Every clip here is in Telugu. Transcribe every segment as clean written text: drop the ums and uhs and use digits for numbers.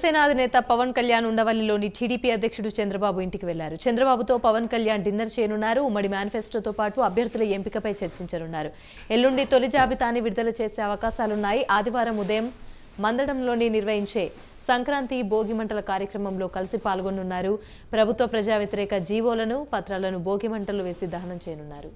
జనసేన అధినేత పవన్ కళ్యాణ్ ఉండవల్లిలోని టీడీపీ అధ్యక్షుడు చంద్రబాబు ఇంటికి వెళ్లారు. చంద్రబాబుతో పవన్ కళ్యాణ్ డిన్నర్ చేయనున్నారు. ఉమ్మడి మేనిఫెస్టోతో పాటు అభ్యర్థుల ఎంపికపై చర్చించనున్నారు. ఎల్లుండి తొలి జాబితాని విడుదల చేసే అవకాశాలున్నాయి. ఆదివారం ఉదయం మందడంలోని నిర్వహించే సంక్రాంతి భోగిమంటల కార్యక్రమంలో కలిసి పాల్గొనున్నారు. ప్రభుత్వ ప్రజా వ్యతిరేక జీవోలను పత్రాలను భోగిమంటలు వేసి దహనం చేయనున్నారు.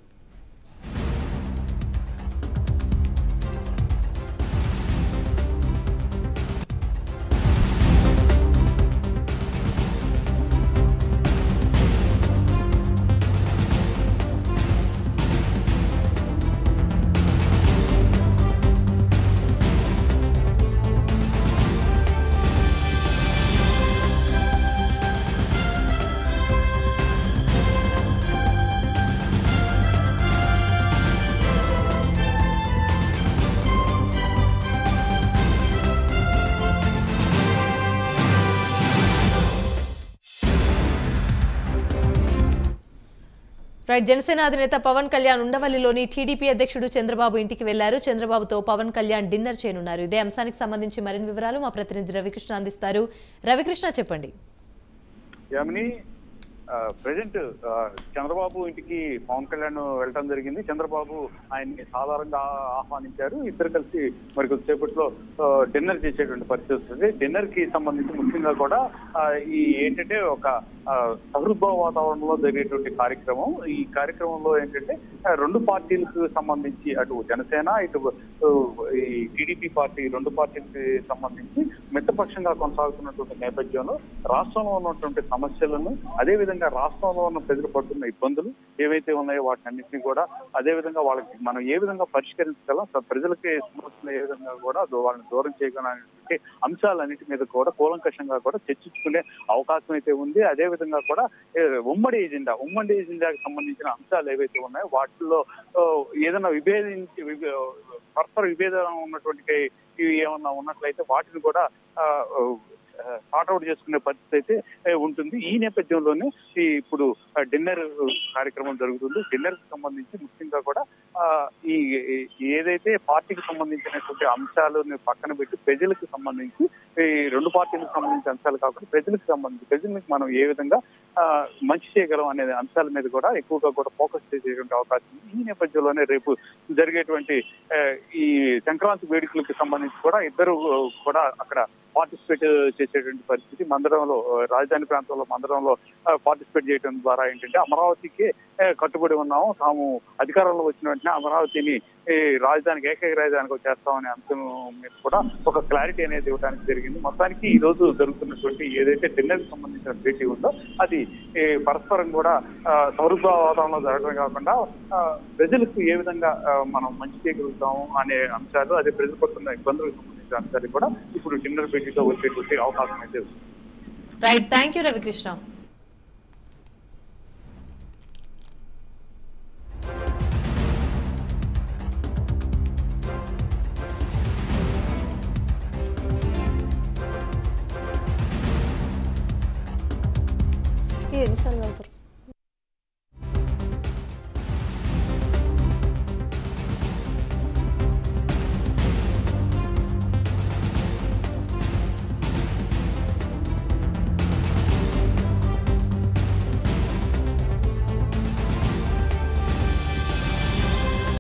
జనసేన అధినేత పవన్ కళ్యాణ్ ఉండవల్లిలోని టీడీపీ అధ్యక్షుడు చంద్రబాబు ఇంటికి వెళ్లారు. చంద్రబాబుతో పవన్ కళ్యాణ్ డిన్నర్ చేయనున్నారు. ఇదే అంశానికి సంబంధించి మరిన్ని వివరాలు మా ప్రతినిధి రవికృష్ణ అందిస్తారు. రవికృష్ణ, చెప్పండి. ప్రెజెంట్ చంద్రబాబు ఇంటికి పవన్ కళ్యాణ్ వెళ్ళడం జరిగింది. చంద్రబాబు ఆయన్ని సాధారణంగా ఆహ్వానించారు. ఇద్దరు కలిసి మరి కొద్దిసేపట్లో డిన్నర్ చేసేటువంటి పరిస్థితి వస్తుంది. డిన్నర్ కి సంబంధించి ముఖ్యంగా కూడా ఈ ఏంటంటే ఒక సహృద్భావ వాతావరణంలో జరిగేటువంటి కార్యక్రమం. ఈ కార్యక్రమంలో ఏంటంటే రెండు పార్టీలకు సంబంధించి అటు జనసేన ఇటు ఈ టీడీపీ పార్టీ రెండు పార్టీలకు సంబంధించి మిత్రపక్షంగా కొనసాగుతున్నటువంటి నేపథ్యంలో రాష్ట్రంలో ఉన్నటువంటి సమస్యలను అదేవిధంగా రాష్ట్రంలో ఉన్న ప్రజలు పడుతున్న ఇబ్బందులు ఏవైతే ఉన్నాయో వాటి అన్నింటినీ కూడా అదేవిధంగా వాళ్ళకి మనం ఏ విధంగా పరిష్కరించగలం, ప్రజలకి సమస్యలు ఏ విధంగా కూడా వాళ్ళని దూరం చేయగలనే అంశాలన్నిటి మీద కూడా కూలంకషంగా కూడా చర్చించుకునే అవకాశం అయితే ఉంది. అదే విధంగా కూడా ఉమ్మడి ఎజెండాకి సంబంధించిన అంశాలు ఏవైతే ఉన్నాయో వాటిల్లో ఏదైనా పరస్పర విభేదం ఉన్నటువంటి ఏమన్నా ఉన్నట్లయితే వాటిని కూడా సార్ట్అవుట్ చేసుకునే పరిస్థితి అయితే ఉంటుంది. ఈ నేపథ్యంలోనే ఇప్పుడు డిన్నర్ కార్యక్రమం జరుగుతుంది. డిన్నర్ కి సంబంధించి ముఖ్యంగా కూడా ఈ ఏదైతే పార్టీకి సంబంధించినటువంటి అంశాలను పక్కన పెట్టి ప్రజలకు సంబంధించి ఈ రెండు పార్టీలకు సంబంధించిన అంశాలు కాకుండా ప్రజలకు మనం ఏ విధంగా మంచి చేయగలం అనే అంశాల మీద కూడా ఎక్కువగా కూడా ఫోకస్ చేసేటువంటి అవకాశం ఉంది. ఈ నేపథ్యంలోనే రేపు జరిగేటువంటి ఈ సంక్రాంతి వేడుకలకు సంబంధించి కూడా ఇద్దరు కూడా అక్కడ పార్టిసిపేట్ చేసేటువంటి పరిస్థితి. మందడంలో రాజధాని ప్రాంతంలో మందడంలో పార్టిసిపేట్ చేయడం ద్వారా ఏంటంటే అమరావతికి కట్టుబడి ఉన్నాము, తాము అధికారంలో వచ్చిన వెంటనే అమరావతిని రాజధానికి ఏకైక రాజధానికి చేస్తామనే అంశం మీద కూడా ఒక క్లారిటీ అనేది ఇవ్వడానికి జరిగింది. మొత్తానికి ఈ రోజు జరుగుతున్నటువంటి ఏదైతే డిన్నర్ కి సంబంధించిన భేటీ ఉందో అది పరస్పరం కూడా సౌరభ వాతావరణంలో జరగడం కాకుండా ప్రజలకు ఏ విధంగా మనం మంచి చేయగలుగుతాము అనే అంశాలు, అదే ప్రజలు పడుతున్న ఇబ్బందులకు సంబంధించిన అంశాలు కూడా ఇప్పుడు డిన్నర్ భేటీతో వచ్చేటువంటి అవకాశం అయితే ఉంది. Right, thank you Ravikrishna. ఎన్నిసార్లు వెళ్తారు?